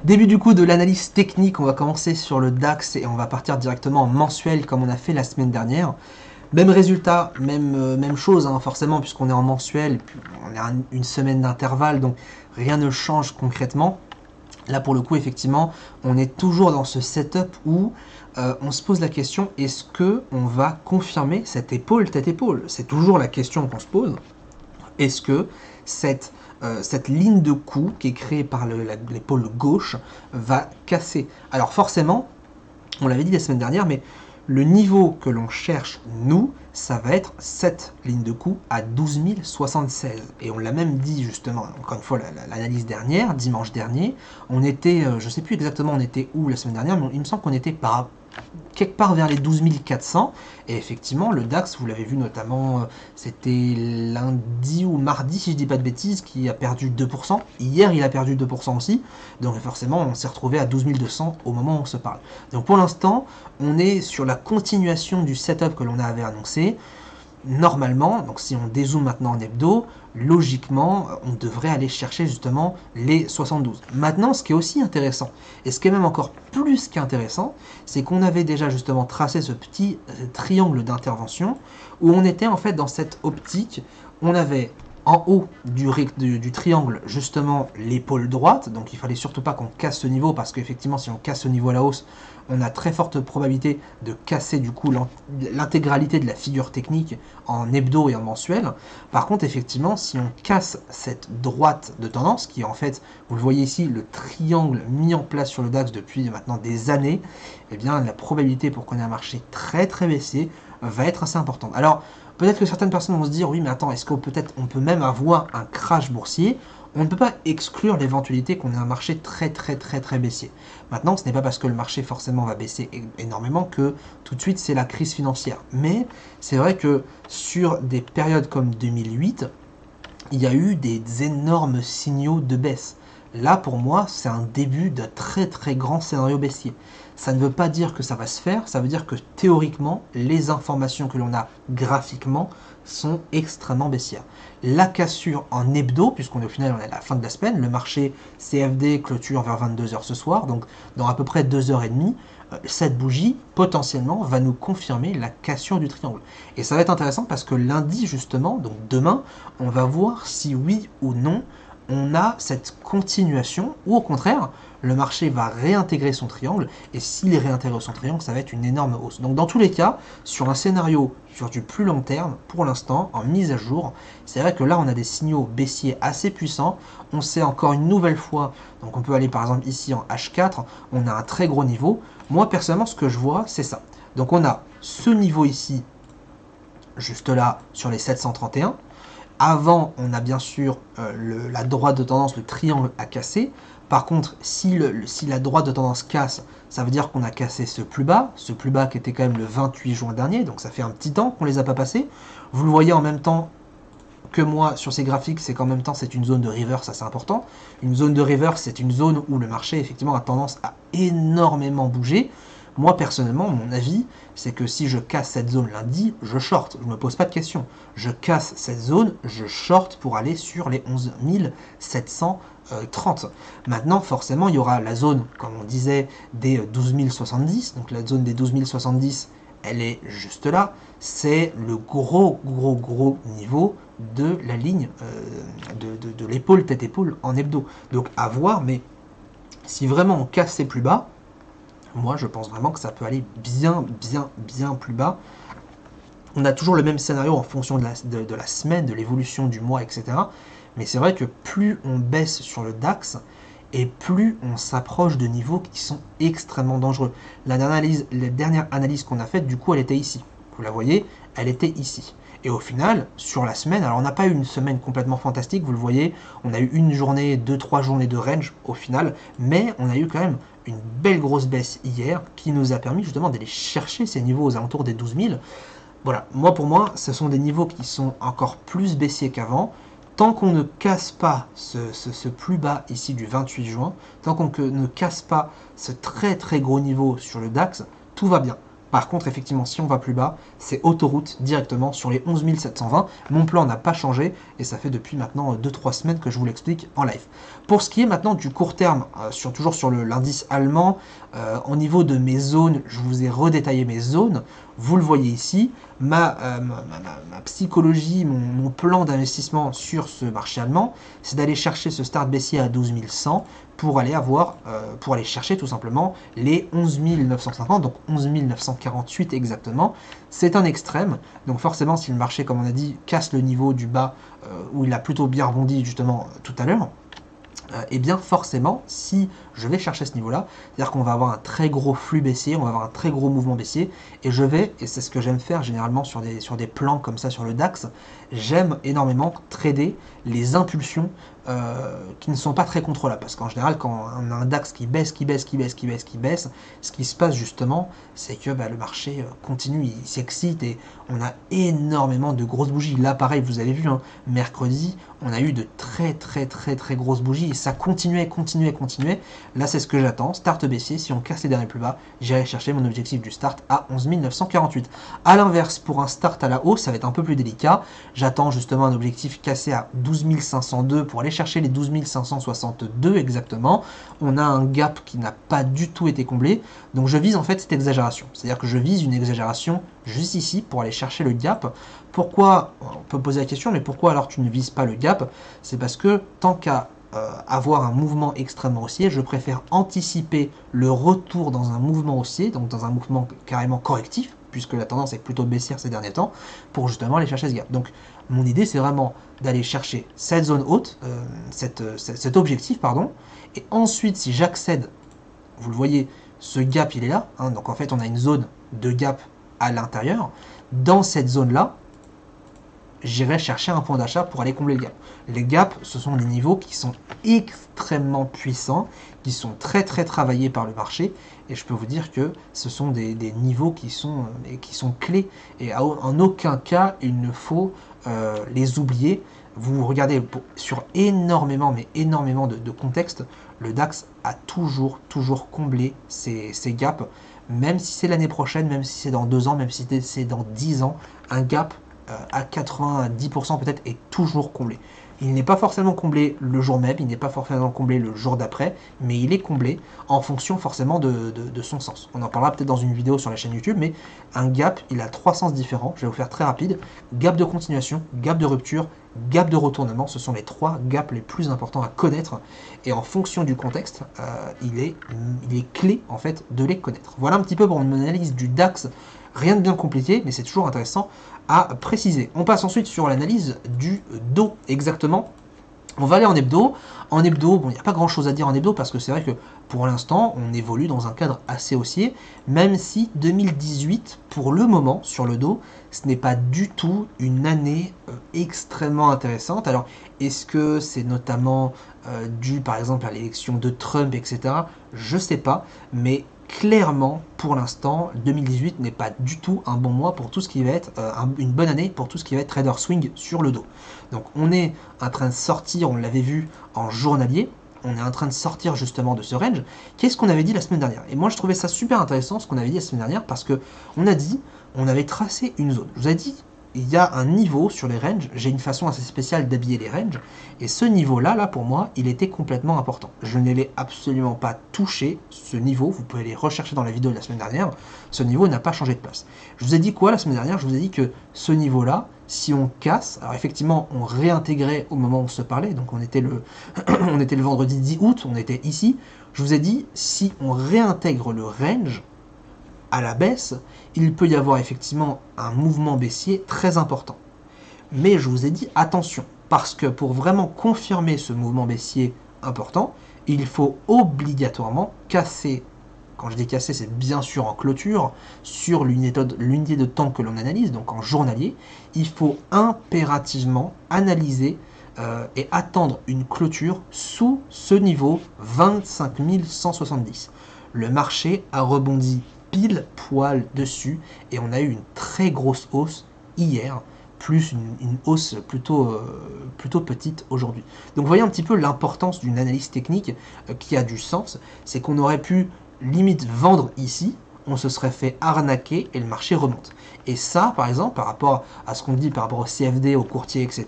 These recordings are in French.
Début du coup de l'analyse technique, on va commencer sur le DAX et on va partir directement en mensuel comme on a fait la semaine dernière. Même résultat, même chose hein, forcément puisqu'on est en mensuel, on est à une semaine d'intervalle donc rien ne change concrètement. Là pour le coup effectivement on est toujours dans ce setup où on se pose la question est-ce que on va confirmer cette épaule tête épaule? C'est toujours la question qu'on se pose. Est-ce que cette ligne de coup qui est créée par l'épaule gauche va casser? Alors forcément, on l'avait dit la semaine dernière, mais le niveau que l'on cherche, nous, ça va être cette ligne de coup à 12 076. Et on l'a même dit justement, encore une fois, l'analyse dernière, dimanche dernier, on était, je ne sais plus exactement on était où la semaine dernière, mais il me semble qu'on était quelque part vers les 12 400. Et effectivement, le DAX, vous l'avez vu notamment, c'était lundi ou mardi, si je ne dis pas de bêtises, qui a perdu 2%. Hier, il a perdu 2% aussi. Donc forcément, on s'est retrouvé à 12 200 au moment où on se parle. Donc pour l'instant, on est sur la continuation du setup que l'on avait annoncé. Normalement, donc si on dézoome maintenant en hebdo, logiquement, on devrait aller chercher justement les 72. Maintenant, ce qui est aussi intéressant, et ce qui est même encore plus qu'intéressant, c'est qu'on avait déjà justement tracé ce petit triangle d'intervention, où on était en fait dans cette optique, on avait en haut du triangle justement l'épaule droite, donc il fallait surtout pas qu'on casse ce niveau, parce qu'effectivement si on casse ce niveau à la hausse, on a très forte probabilité de casser du coup l'intégralité de la figure technique en hebdo et en mensuel. Par contre, effectivement, si on casse cette droite de tendance, qui est en fait, vous le voyez ici, le triangle mis en place sur le DAX depuis maintenant des années, eh bien la probabilité pour qu'on ait un marché très très baissier va être assez importante. Alors, peut-être que certaines personnes vont se dire, oui mais attends, est-ce qu'on peut même avoir un crash boursier? On ne peut pas exclure l'éventualité qu'on ait un marché très baissier. Maintenant, ce n'est pas parce que le marché forcément va baisser énormément que tout de suite c'est la crise financière. Mais c'est vrai que sur des périodes comme 2008, il y a eu des énormes signaux de baisse. Là, pour moi, c'est un début d'un très grand scénario baissier. Ça ne veut pas dire que ça va se faire, ça veut dire que théoriquement, les informations que l'on a graphiquement sont extrêmement baissières. La cassure en hebdo, puisqu'on est au final on est à la fin de la semaine, le marché CFD clôture vers 22 h ce soir, donc dans à peu près 2 h 30, cette bougie potentiellement va nous confirmer la cassure du triangle. Et ça va être intéressant parce que lundi justement, donc demain, on va voir si oui ou non on a cette continuation ou au contraire le marché va réintégrer son triangle et s'il réintègre son triangle ça va être une énorme hausse. Donc dans tous les cas sur un scénario sur du plus long terme pour l'instant en mise à jour c'est vrai que là on a des signaux baissiers assez puissants. On sait encore une nouvelle fois, donc on peut aller par exemple ici en H4, on a un très gros niveau. Moi personnellement ce que je vois c'est ça, donc on a ce niveau ici juste là sur les 731. Avant, on a bien sûr la droite de tendance, le triangle à casser. Par contre, si la droite de tendance casse, ça veut dire qu'on a cassé ce plus bas qui était quand même le 28 juin dernier, donc ça fait un petit temps qu'on ne les a pas passés. Vous le voyez en même temps que moi sur ces graphiques, c'est qu'en même temps c'est une zone de reverse assez important. Une zone de reverse, c'est une zone où le marché effectivement a tendance à énormément bouger. Moi, personnellement, mon avis, c'est que si je casse cette zone lundi, je short. Je ne me pose pas de questions. Je casse cette zone, je short pour aller sur les 11 730. Maintenant, forcément, il y aura la zone, comme on disait, des 12 070. Donc la zone des 12 070, elle est juste là. C'est le gros niveau de la ligne de l'épaule, tête-épaule en hebdo. Donc à voir, mais si vraiment on casse ces plus bas, moi, je pense vraiment que ça peut aller bien plus bas. On a toujours le même scénario en fonction de la semaine, de l'évolution du mois, etc. Mais c'est vrai que plus on baisse sur le DAX, et plus on s'approche de niveaux qui sont extrêmement dangereux. La dernière analyse qu'on a faite, du coup, elle était ici. Vous la voyez, elle était ici. Et au final, sur la semaine, alors on n'a pas eu une semaine complètement fantastique, vous le voyez, on a eu une journée, 2-3 journées de range au final, mais on a eu quand même une belle grosse baisse hier qui nous a permis justement d'aller chercher ces niveaux aux alentours des 12 000. Voilà, pour moi, ce sont des niveaux qui sont encore plus baissiers qu'avant. Tant qu'on ne casse pas ce plus bas ici du 28 juin, tant qu'on ne casse pas ce très gros niveau sur le DAX, tout va bien. Par contre, effectivement, si on va plus bas, c'est autoroute directement sur les 11 720. Mon plan n'a pas changé et ça fait depuis maintenant 2-3 semaines que je vous l'explique en live. Pour ce qui est maintenant du court terme, toujours sur l'indice allemand, au niveau de mes zones, je vous ai redétaillé mes zones. Vous le voyez ici, ma psychologie, mon plan d'investissement sur ce marché allemand, c'est d'aller chercher ce start baissier à 12 100 pour aller chercher tout simplement les 11 950, donc 11 948 exactement. C'est un extrême, donc forcément si le marché, comme on a dit, casse le niveau du bas, où il a plutôt bien rebondi justement tout à l'heure, et bien forcément, si je vais chercher ce niveau-là, c'est-à-dire qu'on va avoir un très gros flux baissier, on va avoir un très gros mouvement baissier, et c'est ce que j'aime faire généralement sur des plans comme ça sur le DAX, j'aime énormément trader les impulsions qui ne sont pas très contrôlables, parce qu'en général, quand on a un DAX qui baisse, ce qui se passe justement, c'est que le marché continue, il s'excite, et on a énormément de grosses bougies. Là, pareil, vous avez vu, hein, mercredi, on a eu de très grosses bougies, et ça continuait. Là, c'est ce que j'attends, start baissier, si on casse les derniers plus bas, j'irai chercher mon objectif du start à 11 948. A l'inverse, pour un start à la hausse, ça va être un peu plus délicat, j'attends justement un objectif cassé à 12 502 pour aller chercher les 12 562 exactement. On a un gap qui n'a pas du tout été comblé, donc je vise en fait cette exagération, c'est-à-dire que je vise une exagération juste ici pour aller chercher le gap. Pourquoi, on peut poser la question, mais pourquoi alors tu ne vises pas le gap? C'est parce que tant qu'à avoir un mouvement extrêmement haussier, je préfère anticiper le retour dans un mouvement haussier, donc dans un mouvement carrément correctif, puisque la tendance est plutôt baissière ces derniers temps, pour aller chercher ce gap. Donc mon idée, c'est vraiment d'aller chercher cette zone haute, cet objectif, pardon, et ensuite, si j'accède, vous le voyez, ce gap, il est là, hein, donc en fait, on a une zone de gap à l'intérieur. Dans cette zone-là, j'irai chercher un point d'achat pour aller combler le gap. Les gaps, ce sont des niveaux qui sont extrêmement puissants, qui sont très travaillés par le marché, et je peux vous dire que ce sont des niveaux qui sont clés, et en aucun cas il ne faut les oublier. Vous regardez sur énormément de contexte, le DAX a toujours comblé ces gaps, même si c'est l'année prochaine, même si c'est dans 2 ans, même si c'est dans 10 ans, un gap à 90% peut-être est toujours comblé. Il n'est pas forcément comblé le jour même, il n'est pas forcément comblé le jour d'après, mais il est comblé en fonction forcément de son sens. On en parlera peut-être dans une vidéo sur la chaîne YouTube, mais un gap, il a 3 sens différents, je vais vous faire très rapide. Gap de continuation, gap de rupture, gap de retournement, ce sont les 3 gaps les plus importants à connaître, et en fonction du contexte, il est clé en fait de les connaître. Voilà un petit peu pour mon analyse du DAX. Rien de bien compliqué, mais c'est toujours intéressant à préciser. On passe ensuite sur l'analyse du DO, exactement. On va aller en hebdo. En hebdo, bon, il n'y a pas grand chose à dire en hebdo, parce que c'est vrai que pour l'instant, on évolue dans un cadre assez haussier, même si 2018, pour le moment, sur le DO, ce n'est pas du tout une année extrêmement intéressante. Alors, est-ce que c'est notamment dû, par exemple, à l'élection de Trump, etc. Je sais pas, mais clairement, pour l'instant, 2018 n'est pas du tout un bon mois pour tout ce qui va être une bonne année pour tout ce qui va être trader swing sur le dos. Donc on est en train de sortir, on l'avait vu en journalier, on est en train de sortir justement de ce range. Qu'est-ce qu'on avait dit la semaine dernière? Et moi je trouvais ça super intéressant ce qu'on avait dit la semaine dernière, parce que on avait tracé une zone. Je vous ai dit, il y a un niveau sur les ranges, j'ai une façon assez spéciale d'habiller les ranges, et ce niveau-là, là, pour moi, il était complètement important. Je ne l'ai absolument pas touché, ce niveau, vous pouvez les rechercher dans la vidéo de la semaine dernière, ce niveau n'a pas changé de place. Je vous ai dit quoi la semaine dernière? Je vous ai dit que ce niveau-là, si on casse, alors effectivement, on réintégrait au moment où on se parlait, donc on était le vendredi 10 août, on était ici, je vous ai dit, si on réintègre le range, à la baisse, il peut y avoir effectivement un mouvement baissier très important. Mais je vous ai dit attention, parce que pour vraiment confirmer ce mouvement baissier important, il faut obligatoirement casser. Quand je dis casser, c'est bien sûr en clôture, sur l'unité de temps que l'on analyse, donc en journalier. Il faut impérativement analyser et attendre une clôture sous ce niveau 25 170. Le marché a rebondi pile poil dessus, et on a eu une très grosse hausse hier, plus une hausse plutôt petite aujourd'hui. Donc vous voyez un petit peu l'importance d'une analyse technique qui a du sens, c'est qu'on aurait pu limite vendre ici, on se serait fait arnaquer et le marché remonte. Et ça, par exemple, par rapport à ce qu'on dit par rapport au CFD, au courtier, etc.,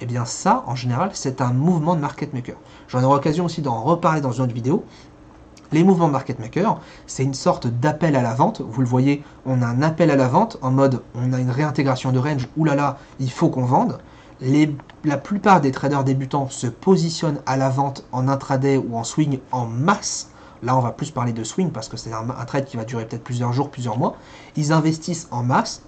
eh bien ça, en général, c'est un mouvement de market maker. J'en aurai l'occasion aussi d'en reparler dans une autre vidéo. Les mouvements de market maker, c'est une sorte d'appel à la vente. Vous le voyez, on a un appel à la vente en mode on a une réintégration de range, oulala, il faut qu'on vende. La plupart des traders débutants se positionnent à la vente en intraday ou en swing en masse. Là, on va plus parler de swing parce que c'est un trade qui va durer peut-être plusieurs jours, plusieurs mois. Ils investissent en masse.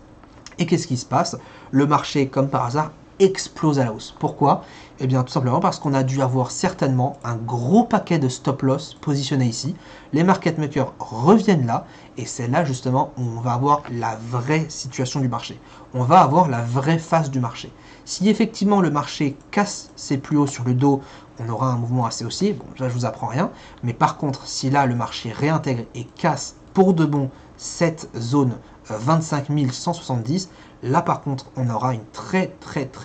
Et qu'est-ce qui se passe? Le marché, comme par hasard, explose à la hausse. Pourquoi? Eh bien, tout simplement parce qu'on a dû avoir certainement un gros paquet de stop loss positionnés ici. Les market makers reviennent là, et c'est là justement où on va avoir la vraie situation du marché. On va avoir la vraie face du marché. Si effectivement le marché casse ses plus hauts sur le dos, on aura un mouvement assez haussier. Bon, là, je vous apprends rien. Mais par contre, si là, le marché réintègre et casse pour de bon cette zone 25 170, là par contre on aura une très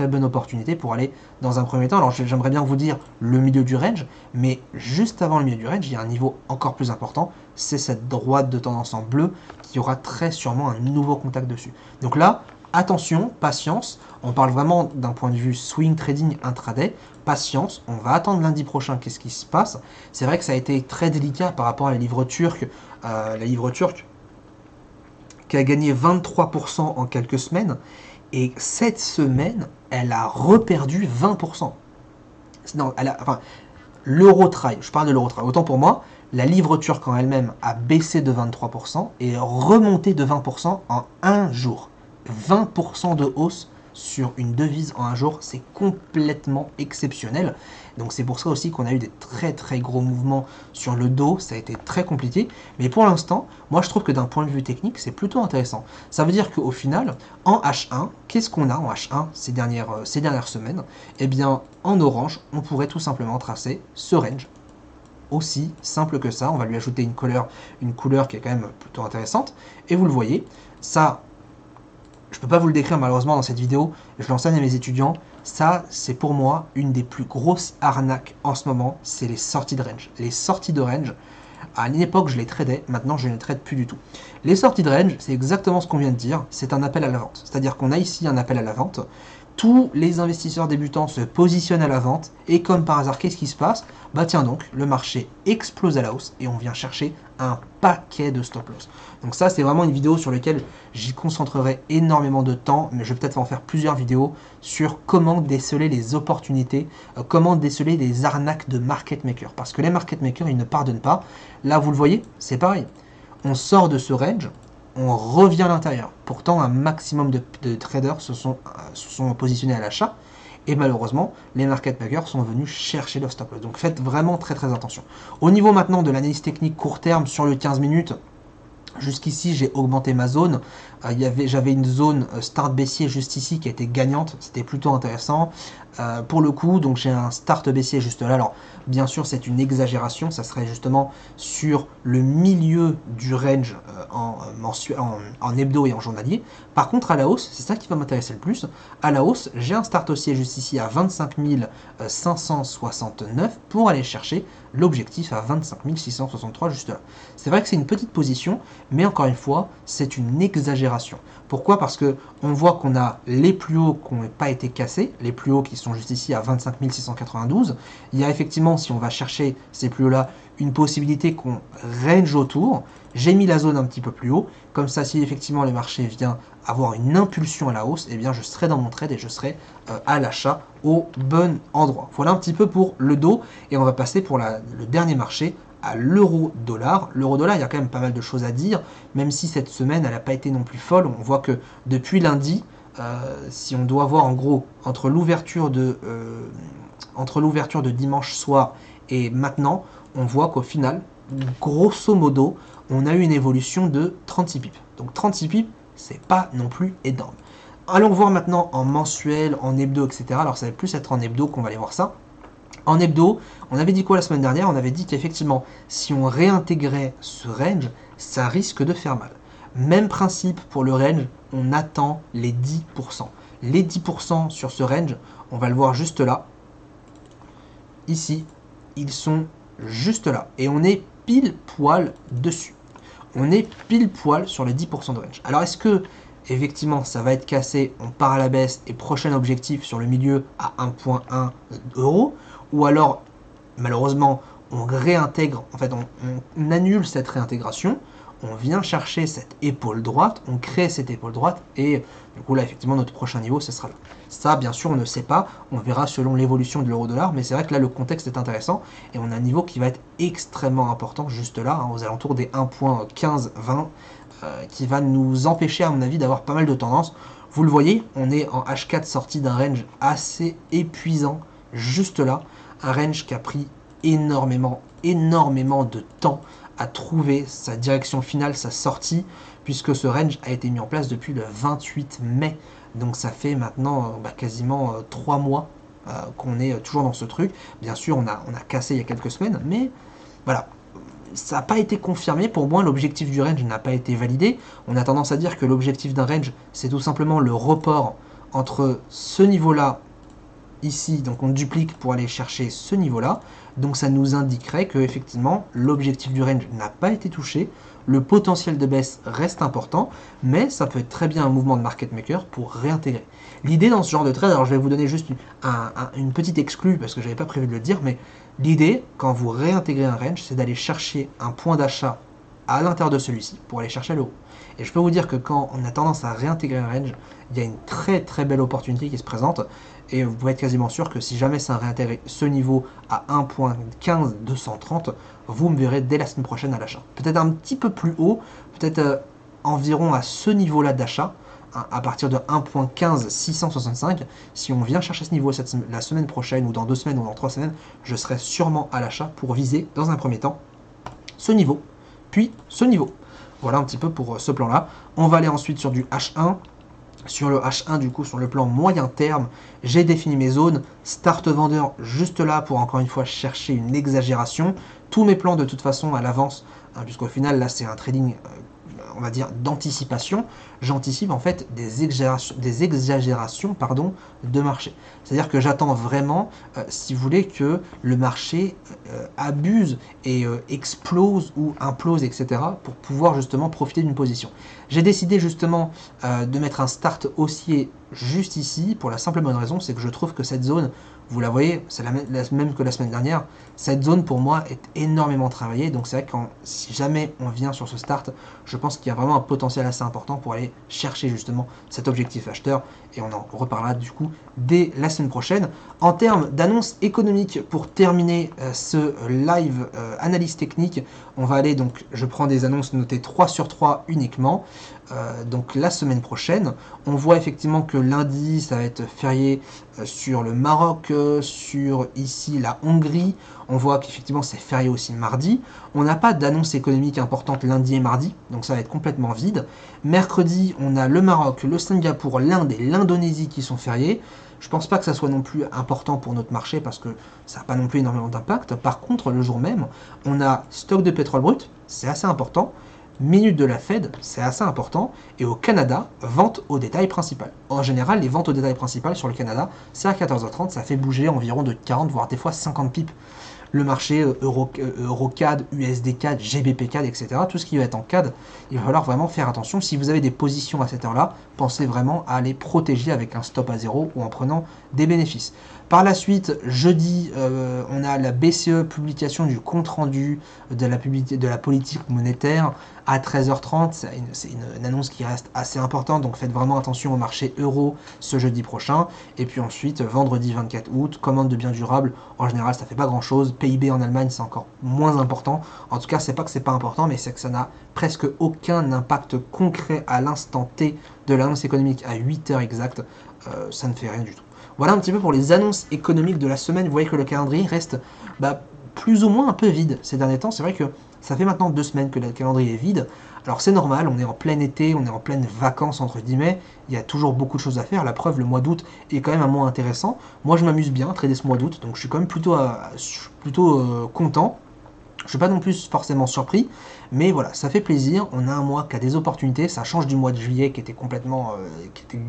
bonne opportunité pour aller dans un premier temps. Alors j'aimerais bien vous dire le milieu du range, mais juste avant le milieu du range, il y a un niveau encore plus important, c'est cette droite de tendance en bleu qui aura très sûrement un nouveau contact dessus. Donc là, attention, patience, on parle vraiment d'un point de vue swing trading intraday, patience, on va attendre lundi prochain qu'est-ce qui se passe. C'est vrai que ça a été très délicat par rapport à la livre turque, qui a gagné 23% en quelques semaines, et cette semaine, elle a reperdu 20%. Non, l'euro-try, je parle de l'euro-try, autant pour moi, la livre turque en elle-même a baissé de 23% et remonté de 20% en un jour. 20% de hausse sur une devise en un jour, c'est complètement exceptionnel. Donc c'est pour ça aussi qu'on a eu des très gros mouvements sur le dos, ça a été très compliqué. Mais pour l'instant, moi je trouve que d'un point de vue technique, c'est plutôt intéressant. Ça veut dire qu'au final, en H1, qu'est-ce qu'on a en H1 ces dernières semaines? Eh bien, en orange, on pourrait tout simplement tracer ce range. Aussi simple que ça, on va lui ajouter une couleur qui est quand même plutôt intéressante. Et vous le voyez, ça, je ne peux pas vous le décrire malheureusement dans cette vidéo, je l'enseigne à mes étudiants, ça c'est pour moi une des plus grosses arnaques en ce moment, c'est les sorties de range. Les sorties de range, à une époque je les tradais, maintenant je ne les trade plus du tout. Les sorties de range, c'est exactement ce qu'on vient de dire, c'est un appel à la vente. C'est-à-dire qu'on a ici un appel à la vente, tous les investisseurs débutants se positionnent à la vente, et comme par hasard, qu'est-ce qui se passe? Bah tiens donc, le marché explose à la hausse, et on vient chercher un paquet de stop loss. Donc ça, c'est vraiment une vidéo sur laquelle j'y concentrerai énormément de temps, mais je vais peut-être en faire plusieurs vidéos sur comment déceler les opportunités, comment déceler les arnaques de market makers. Parce que les market makers, ils ne pardonnent pas. Là, vous le voyez, c'est pareil. On sort de ce range, on revient à l'intérieur. Pourtant, un maximum de traders se sont positionnés à l'achat. Et malheureusement, les market makers sont venus chercher le stop loss. Donc faites vraiment très attention. Au niveau maintenant de l'analyse technique court terme sur le 15 minutes, jusqu'ici, j'ai augmenté ma zone. J'avais une zone start baissier juste ici qui était gagnante. C'était plutôt intéressant. Pour le coup, donc j'ai un start baissier juste là. Alors, bien sûr, c'est une exagération. Ça serait justement sur le milieu du range en hebdo et en journalier. Par contre, à la hausse, c'est ça qui va m'intéresser le plus. À la hausse, j'ai un start haussier juste ici à 25 569 pour aller chercher l'objectif à 25 663 juste là. C'est vrai que c'est une petite position, mais encore une fois, c'est une exagération. Pourquoi? Parce que on voit qu'on a les plus hauts qui n'ont pas été cassés, les plus hauts qui sont juste ici à 25 692. Il y a effectivement, si on va chercher ces plus hauts-là, une possibilité qu'on range autour. J'ai mis la zone un petit peu plus haut, comme ça si effectivement le marché vient avoir une impulsion à la hausse, eh bien je serai dans mon trade et je serai à l'achat au bon endroit. Voilà un petit peu pour le dos, et on va passer pour le dernier marché, à l'euro-dollar. L'euro-dollar, il y a quand même pas mal de choses à dire, même si cette semaine, elle n'a pas été non plus folle. On voit que depuis lundi, si on doit voir en gros, entre l'ouverture de dimanche soir et maintenant, on voit qu'au final, grosso modo, on a eu une évolution de 36 pips. Donc 36 pips, c'est pas non plus énorme. Allons voir maintenant en mensuel, en hebdo, etc. Alors ça va plus être en hebdo qu'on va aller voir ça. En hebdo, on avait dit quoi la semaine dernière? On avait dit qu'effectivement, si on réintégrait ce range, ça risque de faire mal. Même principe pour le range, on attend les 10%. Les 10% sur ce range, on va le voir juste là. Ici, ils sont juste là. Et on est pile poil dessus. on est pile poil sur les 10% de range. Alors est-ce que effectivement ça va être cassé, on part à la baisse et prochain objectif sur le milieu à 1,1 €, ou alors malheureusement on réintègre, en fait on annule cette réintégration, on vient chercher cette épaule droite, on crée cette épaule droite et du coup là effectivement notre prochain niveau ce sera là. Ça bien sûr on ne sait pas, on verra selon l'évolution de l'euro-dollar, mais c'est vrai que là le contexte est intéressant et on a un niveau qui va être extrêmement important juste là, aux alentours des 1,1520, qui va nous empêcher à mon avis d'avoir pas mal de tendances. Vous le voyez, on est en H4 sorti d'un range assez épuisant juste là, un range qui a pris énormément de temps à trouver sa direction finale, sa sortie, puisque ce range a été mis en place depuis le 28 mai. Donc ça fait maintenant quasiment 3 mois qu'on est toujours dans ce truc. Bien sûr, on a cassé il y a quelques semaines, mais voilà, ça n'a pas été confirmé. Pour moi, l'objectif du range n'a pas été validé. On a tendance à dire que l'objectif d'un range, c'est tout simplement le report entre ce niveau-là, ici, donc on duplique pour aller chercher ce niveau-là. Donc ça nous indiquerait que effectivement l'objectif du range n'a pas été touché, le potentiel de baisse reste important, mais ça peut être très bien un mouvement de market maker pour réintégrer. L'idée dans ce genre de trade, alors je vais vous donner juste une petite exclue parce que je n'avais pas prévu de le dire, mais l'idée quand vous réintégrez un range, c'est d'aller chercher un point d'achat à l'intérieur de celui-ci pour aller chercher l'euro. Et je peux vous dire que quand on a tendance à réintégrer un range, il y a une très très belle opportunité qui se présente. Et vous pouvez être quasiment sûr que si jamais ça réintègre ce niveau à 1,15230, vous me verrez dès la semaine prochaine à l'achat. Peut-être un petit peu plus haut, peut-être environ à ce niveau-là d'achat, à partir de 1,15665. Si on vient chercher ce niveau la semaine prochaine, ou dans 2 semaines, ou dans 3 semaines, je serai sûrement à l'achat pour viser, dans un premier temps, ce niveau, puis ce niveau. Voilà un petit peu pour ce plan-là. On va aller ensuite sur du H1. Sur le H1, du coup, sur le plan moyen terme, j'ai défini mes zones. Start vendeur juste là pour encore une fois chercher une exagération. Tous mes plans de toute façon à l'avance, puisqu'au final, là, c'est un trading, on va dire, d'anticipation. J'anticipe en fait des exagérations de marché. C'est-à-dire que j'attends vraiment, si vous voulez, que le marché abuse et explose ou implose, etc. pour pouvoir justement profiter d'une position. J'ai décidé justement de mettre un start haussier juste ici pour la simple bonne raison, c'est que je trouve que cette zone, vous la voyez, c'est la même que la semaine dernière, cette zone pour moi est énormément travaillée, donc c'est vrai que si jamais on vient sur ce start, je pense qu'il y a vraiment un potentiel assez important pour aller chercher justement cet objectif acheteur, et on en reparlera du coup dès la semaine prochaine. En termes d'annonces économiques, pour terminer ce live analyse technique, on va aller, donc je prends des annonces notées 3 sur 3 uniquement. Donc la semaine prochaine, on voit effectivement que lundi ça va être férié sur le Maroc, sur ici la Hongrie, on voit qu'effectivement c'est férié aussi mardi. On n'a pas d'annonce économique importante lundi et mardi, donc ça va être complètement vide. Mercredi, on a le Maroc, le Singapour, l'Inde et l'Indonésie qui sont fériés. Je pense pas que ça soit non plus important pour notre marché parce que ça n'a pas non plus énormément d'impact. Par contre, le jour même, on a stock de pétrole brut, c'est assez important. Minute de la Fed, c'est assez important. Et au Canada, vente au détail principal. En général, les ventes au détail principal sur le Canada, c'est à 14h30, ça fait bouger environ de 40 voire des fois 50 pips. Le marché EuroCAD, USDCAD, GBPCAD, etc. Tout ce qui va être en CAD, il va falloir vraiment faire attention. Si vous avez des positions à cette heure-là, pensez vraiment à les protéger avec un stop à zéro ou en prenant des bénéfices. Par la suite, jeudi, on a la BCE, publication du compte-rendu de la politique monétaire à 13h30. C'est une annonce qui reste assez importante, donc faites vraiment attention au marché euro ce jeudi prochain. Et puis ensuite, vendredi 24 août, commande de biens durables. En général, ça fait pas grand-chose. PIB en Allemagne, c'est encore moins important. En tout cas, c'est pas que c'est pas important, mais c'est que ça n'a presque aucun impact concret à l'instant T de l'annonce économique à 8h exact. Ça ne fait rien du tout. Voilà un petit peu pour les annonces économiques de la semaine. Vous voyez que le calendrier reste plus ou moins un peu vide ces derniers temps. C'est vrai que ça fait maintenant 2 semaines que le calendrier est vide. Alors c'est normal, on est en plein été, on est en pleine vacances entre guillemets. Il y a toujours beaucoup de choses à faire. La preuve, le mois d'août est quand même un mois intéressant. Moi je m'amuse bien à trader ce mois d'août, donc je suis quand même plutôt content. Je ne suis pas non plus forcément surpris, mais voilà, ça fait plaisir. On a un mois qui a des opportunités. Ça change du mois de juillet qui était complètement, qui était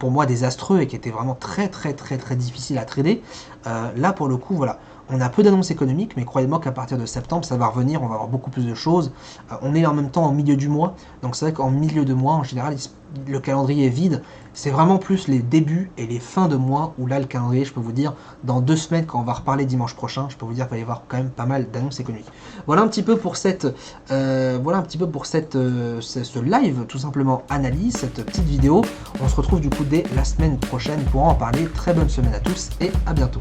pour moi désastreux et qui était vraiment très difficile à trader. Là pour le coup, voilà, On a peu d'annonces économiques, mais croyez-moi qu'à partir de septembre, ça va revenir, on va avoir beaucoup plus de choses. On est en même temps au milieu du mois, donc c'est vrai qu'en milieu de mois, en général, le calendrier est vide. C'est vraiment plus les débuts et les fins de mois où là, le calendrier, je peux vous dire, dans 2 semaines, quand on va reparler dimanche prochain, je peux vous dire qu'il va y avoir quand même pas mal d'annonces économiques. Voilà un petit peu pour ce live, tout simplement analyse, cette petite vidéo. On se retrouve du coup dès la semaine prochaine pour en parler. Très bonne semaine à tous et à bientôt.